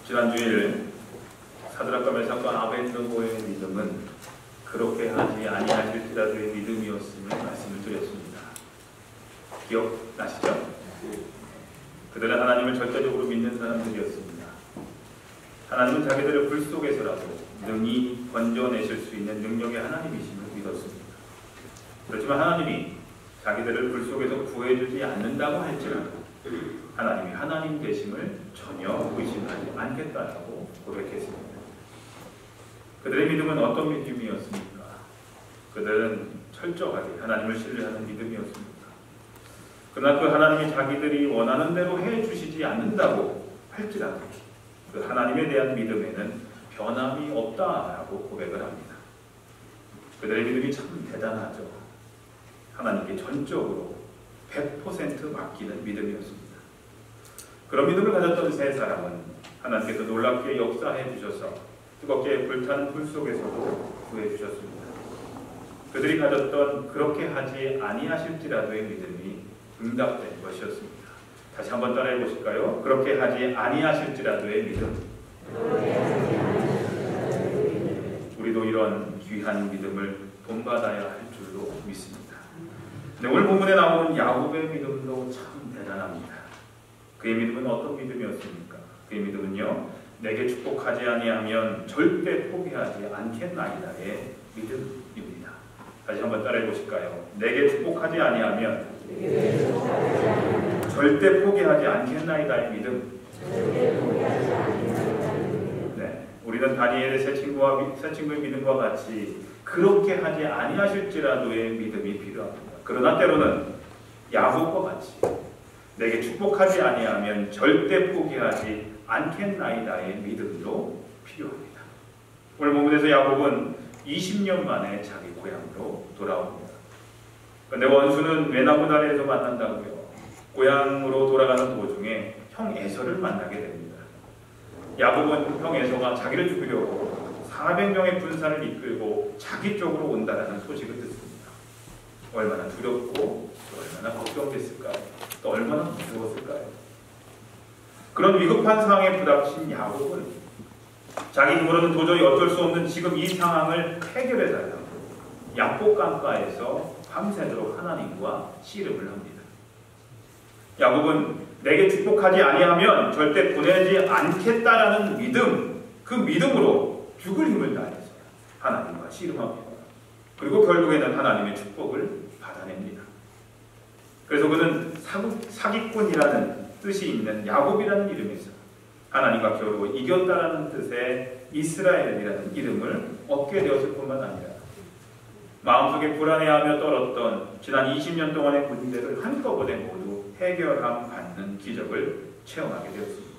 지난 주일 사드락과 메삭과 아벤느고의 믿음은 그렇게 하지 아니하실지라도의 믿음이었음을 말씀을 드렸습니다. 기억나시죠? 그들은 하나님을 절대적으로 믿는 사람들이었습니다. 하나님은 자기들의 불 속에서라도 능히 건져내실 수 있는 능력의 하나님이심을 믿었습니다. 그렇지만 하나님이 자기들을 불 속에서 구해주지 않는다고 할지라도 하나님이 하나님 되심을 전혀 의심하지 않겠다라고 고백했습니다. 그들의 믿음은 어떤 믿음이었습니까? 그들은 철저하게 하나님을 신뢰하는 믿음이었습니다. 그러나 그 하나님이 자기들이 원하는 대로 해주시지 않는다고 할지라도 그 하나님에 대한 믿음에는 변함이 없다라고 고백을 합니다. 그들의 믿음이 참 대단하죠. 하나님께 전적으로 100% 맡기는 믿음이었습니다. 그런 믿음을 가졌던 세 사람은 하나님께서 놀랍게 역사해 주셔서 뜨겁게 불타는 불 속에서도 구해 주셨습니다. 그들이 가졌던 그렇게 하지 아니하실지라도의 믿음이 응답된 것이었습니다. 다시 한번 따라해 보실까요? 그렇게 하지 아니하실지라도의 믿음. 우리도 이런 귀한 믿음을 본받아야 할 줄로 믿습니다. 네, 오늘 본문에 나오는 야곱의 믿음도 참 대단합니다. 그의 믿음은 어떤 믿음이었습니까? 그의 믿음은요, 내게 축복하지 아니하면 절대 포기하지 않겠나이다의 믿음입니다. 다시 한번 따라해 보실까요? 내게 축복하지 아니하면 절대 포기하지 않겠나이다의 믿음. 네, 우리는 다니엘의 새 친구의 믿음과 같이 그렇게 하지 아니하실지라도의 믿음이 필요합니다. 그러나 때로는 야곱과 같이 내게 축복하지 아니하면 절대 포기하지 않겠나이다의 믿음도 필요합니다. 오늘 본문에서 야곱은 20년 만에 자기 고향으로 돌아옵니다. 그런데 원수는 외나무다리에서 만난다고요. 고향으로 돌아가는 도중에 형 에서를 만나게 됩니다. 야곱은 형 에서가 자기를 죽이려고 400명의 군사를 이끌고 자기 쪽으로 온다라는 소식을 듣습니다. 얼마나 두렵고 얼마나 걱정됐을까요? 또 얼마나 무서웠을까요? 그런 위급한 상황에 부닥친 야곱은 자기 힘으로는 도저히 어쩔 수 없는 지금 이 상황을 해결해달라고 야복강가에서 밤새도록 하나님과 씨름을 합니다. 야곱은 내게 축복하지 아니하면 절대 보내지 않겠다라는 믿음, 그 믿음으로 죽을 힘을 다해서 하나님과 씨름합니다. 그리고 결국에는 하나님의 축복을 받아냅니다. 그래서 그는 사기꾼이라는 뜻이 있는 야곱이라는 이름에서 하나님과 겨루고 이겼다라는 뜻의 이스라엘이라는 이름을 얻게 되었을 뿐만 아니라 마음속에 불안해하며 떨었던 지난 20년 동안의 문제를 한꺼번에 모두 해결함 받는 기적을 체험하게 되었습니다.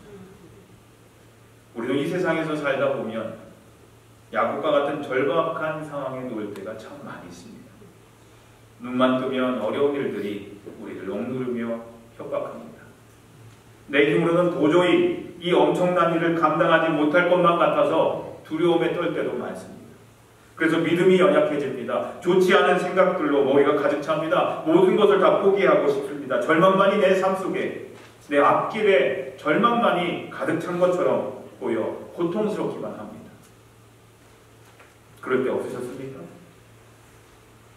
우리도 이 세상에서 살다 보면 야곱과 같은 절박한 상황에 놓일 때가 참 많이 있습니다. 눈만 뜨면 어려운 일들이 우리를 억누르며 협박합니다. 내 힘으로는 도저히 이 엄청난 일을 감당하지 못할 것만 같아서 두려움에 떨 때도 많습니다. 그래서 믿음이 연약해집니다. 좋지 않은 생각들로 머리가 가득 찹니다. 모든 것을 다 포기하고 싶습니다. 절망만이 내 삶 속에, 내 앞길에 절망만이 가득 찬 것처럼 보여 고통스럽기만 합니다. 그럴 때 없으셨습니까?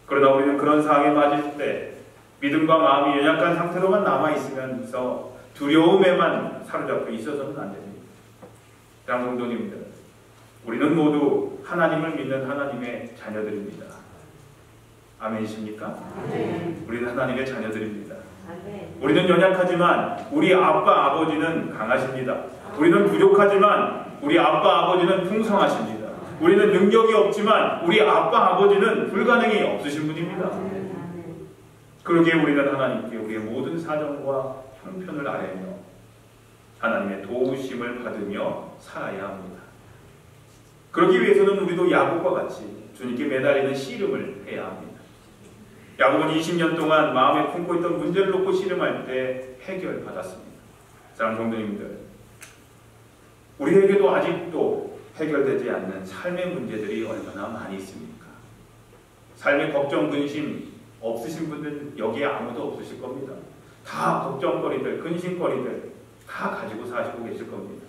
그러나 우리는 그런 상황에 맞을 때 믿음과 마음이 연약한 상태로만 남아있으면서 두려움에만 사로잡혀 있어서는 안 됩니다. 사랑하는 성도님들, 우리는 모두 하나님을 믿는 하나님의 자녀들입니다. 아멘이십니까? 아멘. 우리는 하나님의 자녀들입니다. 아멘. 우리는 연약하지만 우리 아빠 아버지는 강하십니다. 우리는 부족하지만 우리 아빠 아버지는 풍성하십니다. 우리는 능력이 없지만 우리 아빠 아버지는 불가능이 없으신 분입니다. 그러기에 우리는 하나님께 우리의 모든 사정과 형편을 아뢰며 하나님의 도우심을 받으며 살아야 합니다. 그러기 위해서는 우리도 야곱과 같이 주님께 매달리는 씨름을 해야 합니다. 야곱은 20년 동안 마음에 품고 있던 문제를 놓고 씨름할 때 해결받았습니다. 사랑하는 성도님들, 우리에게도 아직도 해결되지 않는 삶의 문제들이 얼마나 많이 있습니까? 삶의 걱정, 근심 없으신 분들 여기에 아무도 없으실 겁니다. 다 걱정거리들, 근심거리들 다 가지고 사시고 계실 겁니다.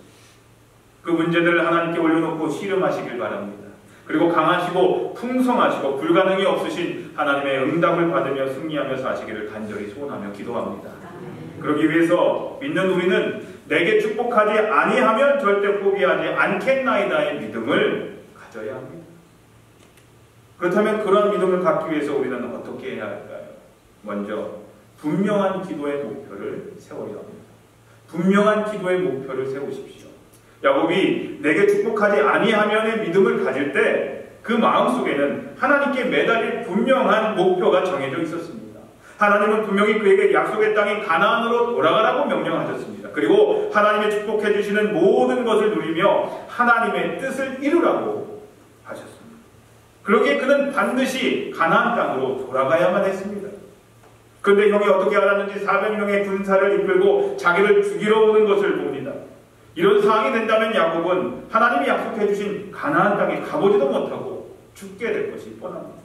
그 문제들을 하나님께 올려놓고 씨름하시길 바랍니다. 그리고 강하시고 풍성하시고 불가능이 없으신 하나님의 응답을 받으며 승리하며 사시기를 간절히 소원하며 기도합니다. 그러기 위해서 믿는 우리는 내게 축복하지 아니하면 절대 포기하지 않겠나이다의 믿음을 가져야 합니다. 그렇다면 그러한 믿음을 갖기 위해서 우리는 어떻게 해야 할까요? 먼저 분명한 기도의 목표를 세워야 합니다. 분명한 기도의 목표를 세우십시오. 야곱이 내게 축복하지 아니하면의 믿음을 가질 때 그 마음속에는 하나님께 매달릴 분명한 목표가 정해져 있었습니다. 하나님은 분명히 그에게 약속의 땅인 가나안으로 돌아가라고 명령하셨습니다. 그리고 하나님의 축복해 주시는 모든 것을 누리며 하나님의 뜻을 이루라고 하셨습니다. 그러기에 그는 반드시 가나안 땅으로 돌아가야만 했습니다. 그런데 형이 어떻게 알았는지 400명의 군사를 이끌고 자기를 죽이러 오는 것을 봅니다. 이런 상황이 된다면 야곱은 하나님이 약속해 주신 가나안 땅에 가보지도 못하고 죽게 될 것이 뻔합니다.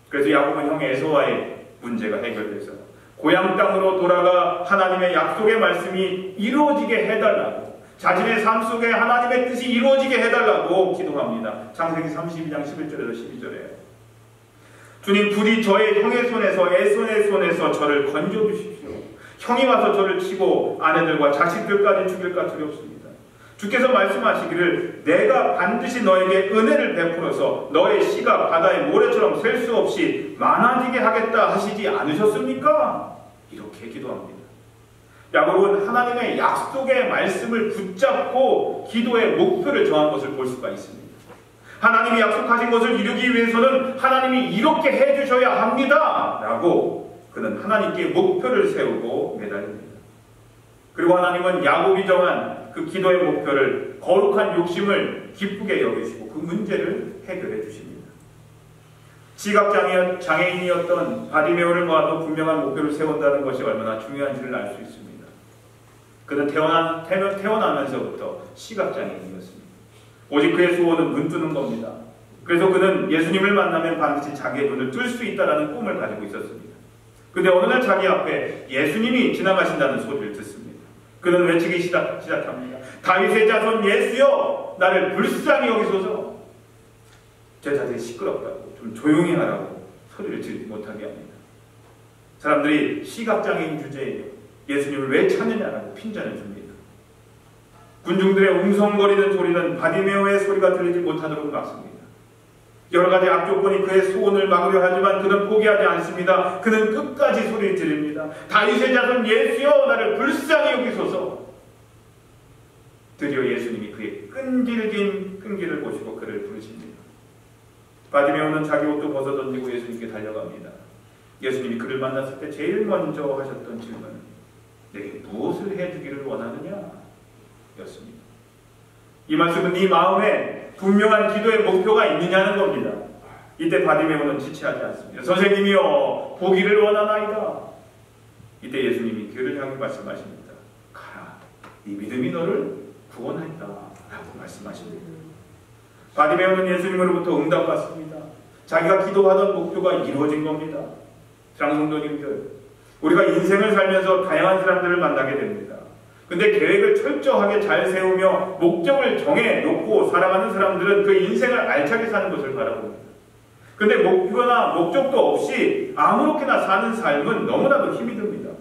그래서 야곱은 형 에서와의 문제가 해결돼서 고향 땅으로 돌아가 하나님의 약속의 말씀이 이루어지게 해달라고, 자신의 삶 속에 하나님의 뜻이 이루어지게 해달라고 기도합니다. 창세기 32장 11절에서 12절에 주님, 부디 저의 형의 손에서 에서의 손에서 저를 건져주십시오. 형이 와서 저를 치고 아내들과 자식들까지 죽일까 두렵습니다. 주께서 말씀하시기를 내가 반드시 너에게 은혜를 베풀어서 너의 씨가 바다의 모래처럼 셀 수 없이 많아지게 하겠다 하시지 않으셨습니까? 이렇게 기도합니다. 야곱은 하나님의 약속의 말씀을 붙잡고 기도의 목표를 정한 것을 볼 수가 있습니다. 하나님이 약속하신 것을 이루기 위해서는 하나님이 이렇게 해주셔야 합니다 라고 그는 하나님께 목표를 세우고 매달립니다. 그리고 하나님은 야곱이 정한 그 기도의 목표를, 거룩한 욕심을 기쁘게 여기시고 그 문제를 해결해 주십니다. 시각장애인이었던 바디메오를 모아도 분명한 목표를 세운다는 것이 얼마나 중요한지를 알 수 있습니다. 그는 태어나면서부터 시각장애인이었습니다. 오직 그의 소원은 눈 뜨는 겁니다. 그래서 그는 예수님을 만나면 반드시 자기의 눈을 뜰 수 있다는 꿈을 가지고 있었습니다. 그런데 어느 날 자기 앞에 예수님이 지나가신다는 소리를 듣습니다. 그는 외치기 시작합니다. 다윗의 자손 예수여, 나를 불쌍히 여기소서. 제자들이 시끄럽다고, 좀 조용히 하라고 소리를 지르지 못하게 합니다. 사람들이 시각장애인 주제에 예수님을 왜 찾느냐라고 핀잔을 줍니다. 군중들의 웅성거리는 소리는 바디메오의 소리가 들리지 못하도록 막습니다. 여러 가지 악조건이 그의 소원을 막으려 하지만 그는 포기하지 않습니다. 그는 끝까지 소리를 지릅니다. 다윗의 자손 예수여, 나를 불쌍히 여기소서. 드디어 예수님이 그의 끈질긴 끈기를 보시고 그를 부르십니다. 바디메오는 자기 옷도 벗어던지고 예수님께 달려갑니다. 예수님이 그를 만났을 때 제일 먼저 하셨던 질문은 내게 무엇을 해주기를 원하느냐? 였습니다. 이 말씀은 네 마음에 분명한 기도의 목표가 있느냐는 겁니다. 이때 바디메오는 지체하지 않습니다. 선생님이여, 보기를 원하나이다. 이때 예수님이 그를 향해 말씀하십니다. 가라, 네 믿음이 너를 구원했다 라고 말씀하십니다. 바디메오는 예수님으로부터 응답받습니다. 자기가 기도하던 목표가 이루어진 겁니다. 사랑하는 성도님들, 우리가 인생을 살면서 다양한 사람들을 만나게 됩니다. 근데 계획을 철저하게 잘 세우며 목적을 정해놓고 살아가는 사람들은 그 인생을 알차게 사는 것을 바라봅니다. 근데 목표나 목적도 없이 아무렇게나 사는 삶은 너무나도 힘이 듭니다.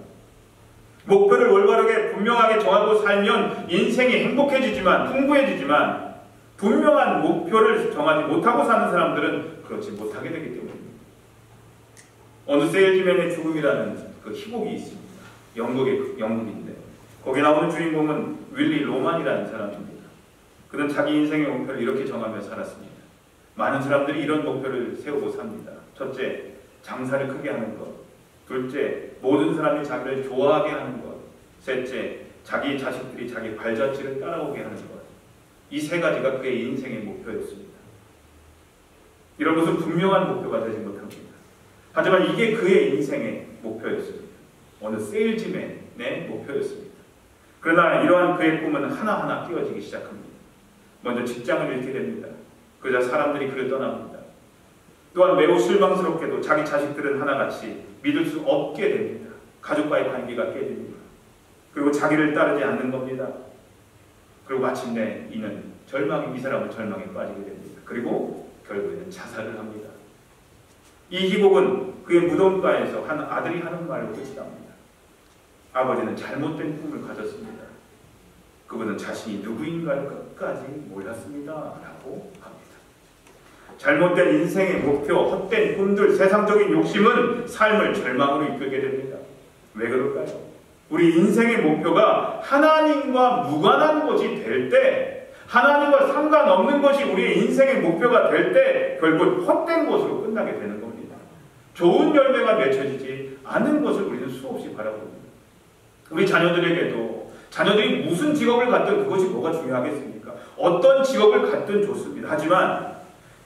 목표를 올바르게 분명하게 정하고 살면 인생이 행복해지지만, 풍부해지지만 분명한 목표를 정하지 못하고 사는 사람들은 그렇지 못하게 되기 때문입니다. 어느 세일즈맨의 죽음이라는 그 희곡이 있습니다. 영국인데 거기에 나오는 주인공은 윌리 로만이라는 사람입니다. 그는 자기 인생의 목표를 이렇게 정하며 살았습니다. 많은 사람들이 이런 목표를 세우고 삽니다. 첫째, 장사를 크게 하는 것. 둘째, 모든 사람이 자기를 좋아하게 하는 것. 셋째, 자기 자식들이 자기 발자취를 따라오게 하는 것. 이 세 가지가 그의 인생의 목표였습니다. 이런 것은 분명한 목표가 되지 못합니다. 하지만 이게 그의 인생의 목표였습니다. 어느 세일즈맨의 목표였습니다. 그러나 이러한 그의 꿈은 하나하나 끼워지기 시작합니다. 먼저 직장을 잃게 됩니다. 그러자 사람들이 그를 떠납니다. 또한 매우 실망스럽게도 자기 자식들은 하나같이 믿을 수 없게 됩니다. 가족과의 관계가 깨집니다. 그리고 자기를 따르지 않는 겁니다. 그리고 마침내 이 사람은 절망에 빠지게 됩니다. 그리고 결국에는 자살을 합니다. 이 희곡은 그의 무덤가에서 한 아들이 하는 말로 끝이 납니다. 아버지는 잘못된 꿈을 가졌습니다. 그분은 자신이 누구인가를 끝까지 몰랐습니다. 라고 합니다. 잘못된 인생의 목표, 헛된 꿈들, 세상적인 욕심은 삶을 절망으로 이끌게 됩니다. 왜 그럴까요? 우리 인생의 목표가 하나님과 무관한 것이 될 때, 하나님과 상관없는 것이 우리의 인생의 목표가 될 때 결국 헛된 것으로 끝나게 되는 겁니다. 좋은 열매가 맺혀지지 않은 것을 우리는 수없이 바라봅니다. 우리 자녀들에게도 자녀들이 무슨 직업을 갖든 그것이 뭐가 중요하겠습니까? 어떤 직업을 갖든 좋습니다. 하지만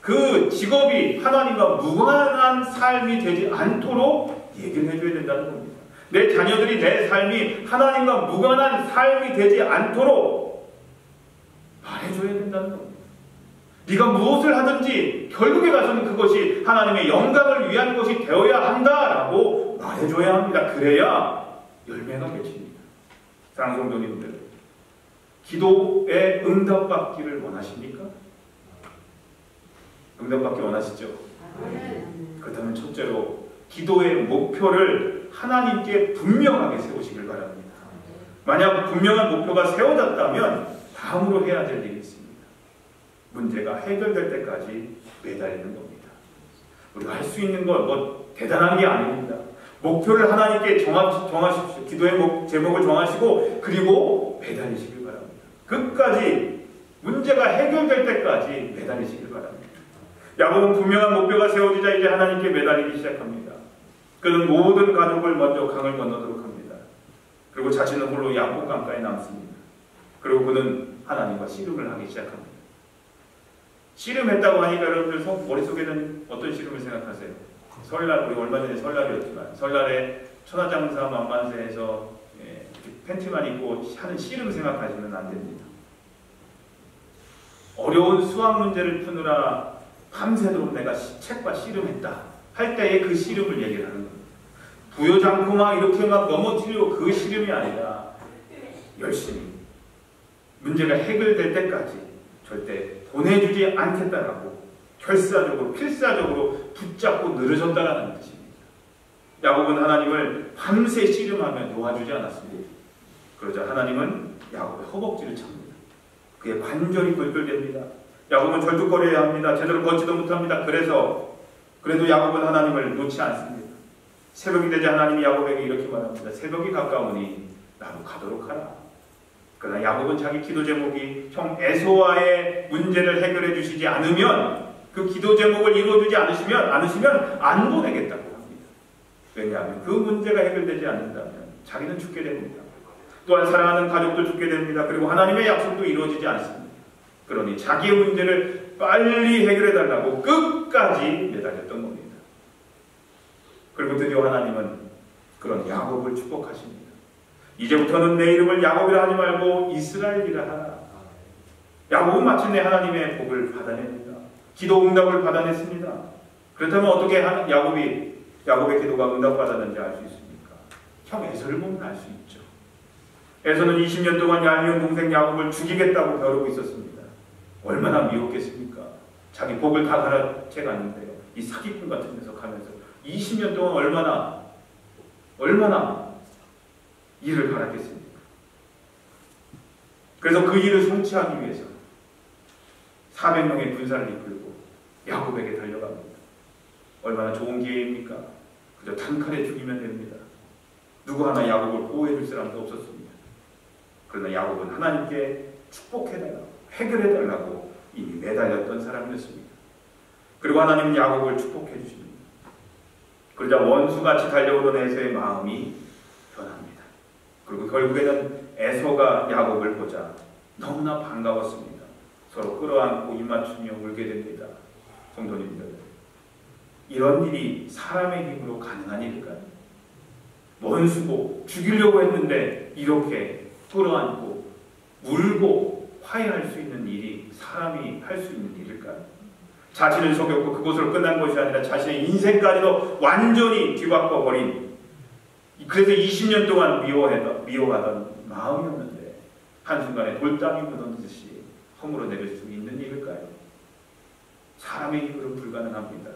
그 직업이 하나님과 무관한 삶이 되지 않도록 얘기를 해줘야 된다는 겁니다. 내 자녀들이 내 삶이 하나님과 무관한 삶이 되지 않도록 말해줘야 된다는 겁니다. 네가 무엇을 하든지 결국에 가서는 그것이 하나님의 영광을 위한 것이 되어야 한다라고 말해줘야 합니다. 그래야 열매가 맺힙니다. 사랑하는 성도님들, 기도에 응답받기를 원하십니까? 응답받기 원하시죠? 그렇다면 첫째로 기도의 목표를 하나님께 분명하게 세우시길 바랍니다. 만약 분명한 목표가 세워졌다면 다음으로 해야 될 일이 있습니다. 문제가 해결될 때까지 매달리는 겁니다. 우리가 할 수 있는 건 뭐 대단한 게 아닙니다. 목표를 하나님께 정하십시오. 기도의 제목을 정하시고 그리고 매달리시길 바랍니다. 끝까지 문제가 해결될 때까지 매달리시길 바랍니다. 야곱은 분명한 목표가 세워지자 이제 하나님께 매달리기 시작합니다. 그는 모든 가족을 먼저 강을 건너도록 합니다. 그리고 자신은 홀로 야곱 강가에 남습니다. 그리고 그는 하나님과 씨름을 하기 시작합니다. 씨름했다고 하니까 여러분들 머릿속에는 어떤 씨름을 생각하세요? 설날, 우리 얼마 전에 설날이었지만 설날에 천하장사 만만세에서 팬티만 입고 하는 씨름 생각하시면 안 됩니다. 어려운 수학 문제를 푸느라 밤새도록 내가 책과 씨름했다 할 때의 그 씨름을 얘기를 하는 겁니다. 부여잡고 막 이렇게 막 넘어뜨리고 그 씨름이 아니라 열심히 문제가 해결될 때까지 절대 보내주지 않겠다라고 결사적으로 필사적으로 붙잡고 늘어졌다라는 뜻입니다. 야곱은 하나님을 밤새 씨름하며 놓아주지 않았습니다. 그러자 하나님은 야곱의 허벅지를 찹니다. 그의 관절이 덜덜댑니다. 야곱은 절뚝거려야 합니다. 제대로 걷지도 못합니다. 그래도 야곱은 하나님을 놓지 않습니다. 새벽이 되자 하나님이 야곱에게 이렇게 말합니다. 새벽이 가까우니 나로 가도록 하라. 그러나 야곱은 자기 기도 제목이 형 에서와의 문제를 해결해 주시지 않으면, 그 기도 제목을 이루어주지 않으시면 안 보내겠다고 합니다. 왜냐하면 그 문제가 해결되지 않는다면 자기는 죽게 됩니다. 또한 사랑하는 가족도 죽게 됩니다. 그리고 하나님의 약속도 이루어지지 않습니다. 그러니 자기의 문제를 빨리 해결해달라고 끝까지 매달렸던 겁니다. 그리고 드디어 하나님은 그런 야곱을 축복하십니다. 이제부터는 내 이름을 야곱이라 하지 말고 이스라엘이라 하라. 야곱은 마침내 하나님의 복을 받아냅니다. 기도 응답을 받아냈습니다. 그렇다면 어떻게 야곱의 기도가 응답받았는지 알 수 있습니까? 형 에서를 보면 알 수 있죠. 에서는 20년 동안 얄미운 동생 야곱을 죽이겠다고 벼르고 있었습니다. 얼마나 미웠겠습니까? 자기 복을 다 가라채 갔는데요. 이 사기꾼 같은 데서 가면서 20년 동안 얼마나 일을 갈았겠습니까? 그래서 그 일을 성취하기 위해서 400명의 군사를 이끌고 야곱에게 달려갑니다. 얼마나 좋은 기회입니까? 그저 단칼에 죽이면 됩니다. 누구 하나 야곱을 보호해줄 사람도 없었습니다. 그러나 야곱은 하나님께 축복해달라고, 해결해달라고 이미 매달렸던 사람이었습니다. 그리고 하나님은 야곱을 축복해 주십니다. 그러자 원수같이 달려오던 에서의 마음이 변합니다. 그리고 결국에는 에서가 야곱을 보자 너무나 반가웠습니다. 서로 끌어안고 입맞추며 울게 됩니다. 성도님들, 이런 일이 사람의 힘으로 가능한 일일까요? 원수고 죽이려고 했는데 이렇게 끌어안고 울고 화해할 수 있는 일이 사람이 할 수 있는 일일까요? 자신을 속였고 그것으로 끝난 것이 아니라 자신의 인생까지도 완전히 뒤바꿔버린, 그래서 20년 동안 미워하던 마음이었는데 한순간에 돌담이 무너지듯이 허물어 내릴 수 있는 일일까요? 사람의 힘으로 불가능합니다.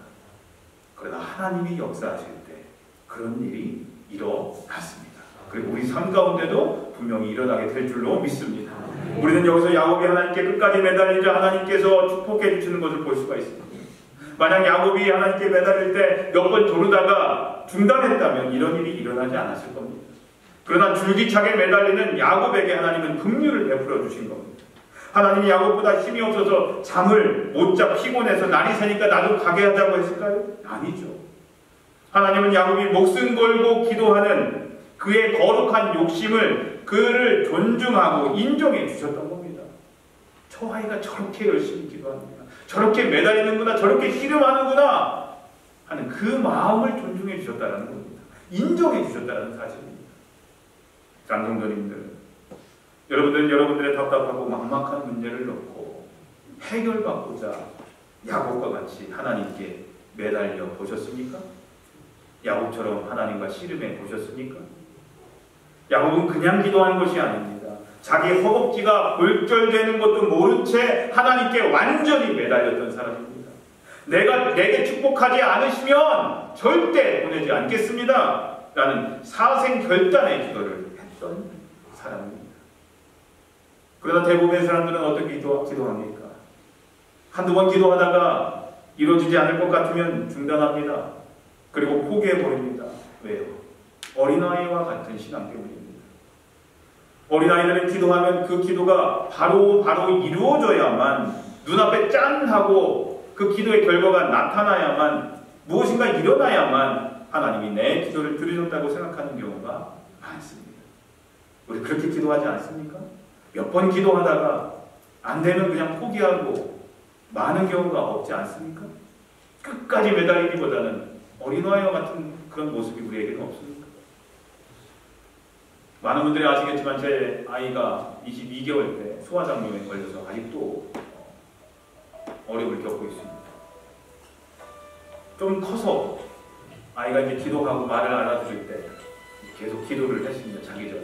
그러나 하나님이 역사하실 때 그런 일이 일어났습니다. 그리고 우리 삶 가운데도 분명히 일어나게 될 줄로 믿습니다. 우리는 여기서 야곱이 하나님께 끝까지 매달리자 하나님께서 축복해 주시는 것을 볼 수가 있습니다. 만약 야곱이 하나님께 매달릴 때 몇 번 조르다가 중단했다면 이런 일이 일어나지 않았을 겁니다. 그러나 줄기차게 매달리는 야곱에게 하나님은 긍휼을 베풀어 주신 겁니다. 하나님이 야곱보다 힘이 없어서 잠을 못 자 피곤해서 날이 새니까 나도 가게 하자고 했을까요? 아니죠. 하나님은 야곱이 목숨 걸고 기도하는 그의 거룩한 욕심을 그를 존중하고 인정해 주셨던 겁니다. 저 아이가 저렇게 열심히 기도합니다. 저렇게 매달리는구나, 저렇게 씨름하는구나 하는 그 마음을 존중해 주셨다는 겁니다. 인정해 주셨다는 사실입니다. 장성도님들, 여러분들은 여러분들의 답답하고 막막한 문제를 놓고 해결받고자 야곱과 같이 하나님께 매달려 보셨습니까? 야곱처럼 하나님과 씨름해 보셨습니까? 야곱은 그냥 기도한 것이 아닙니다. 자기 허벅지가 골절되는 것도 모른 채 하나님께 완전히 매달렸던 사람입니다. 내게 축복하지 않으시면 절대 보내지 않겠습니다 라는 사생 결단의 기도를 했던 사람입니다. 그러나 대부분의 사람들은 어떻게 기도합니까? 한두 번 기도하다가 이루어지지 않을 것 같으면 중단합니다. 그리고 포기해버립니다. 왜요? 어린아이와 같은 신앙 때문입니다. 어린아이들은 기도하면 그 기도가 바로 이루어져야만, 눈앞에 짠 하고 그 기도의 결과가 나타나야만, 무엇인가 일어나야만 하나님이 내 기도를 들으셨다고 생각하는 경우가 많습니다. 우리 그렇게 기도하지 않습니까? 몇 번 기도하다가 안 되면 그냥 포기하고 많은 경우가 없지 않습니까? 끝까지 매달리기보다는 어린아이와 같은 그런 모습이 우리에게는 없습니까? 많은 분들이 아시겠지만 제 아이가 22개월 때 소아장염에 걸려서 아직도 어려움을 겪고 있습니다. 좀 커서 아이가 이제 기도하고 말을 알아들을 때 계속 기도를 했습니다. 자기 전에.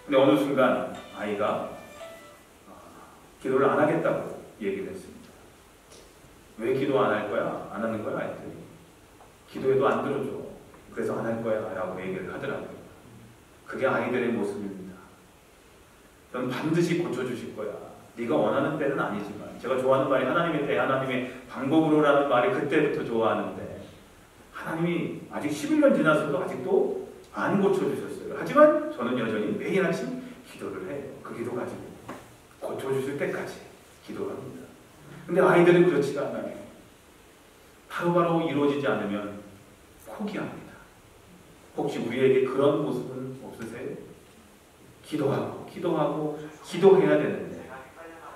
근데 어느 순간 아이가 기도를 안 하겠다고 얘기를 했습니다. 왜 기도 안 할 거야? 안 하는 거야? 했더니 기도해도 안 들어줘. 그래서 안 할 거야 라고 얘기를 하더라고요. 그게 아이들의 모습입니다. 저는 반드시 고쳐주실 거야. 네가 원하는 때는 아니지만, 제가 좋아하는 말이 하나님의 때, 하나님의 방법으로라는 말이 그때부터 좋아하는데, 하나님이 아직 11년 지나서도 아직도 안 고쳐주셨어요. 하지만 저는 여전히 매일 아침 기도를 해요. 그 기도 가지고 고쳐주실 때까지 기도합니다. 근데 아이들은 그렇지가 않아요. 바로바로 이루어지지 않으면 포기합니다. 혹시 우리에게 그런 모습은 없으세요? 기도해야 되는데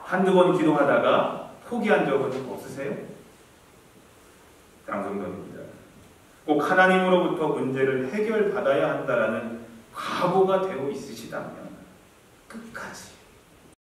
한두 번 기도하다가 포기한 적은 없으세요? 장성도입니다. 꼭 하나님으로부터 문제를 해결받아야 한다라는 각오가 되어 있으시다면 끝까지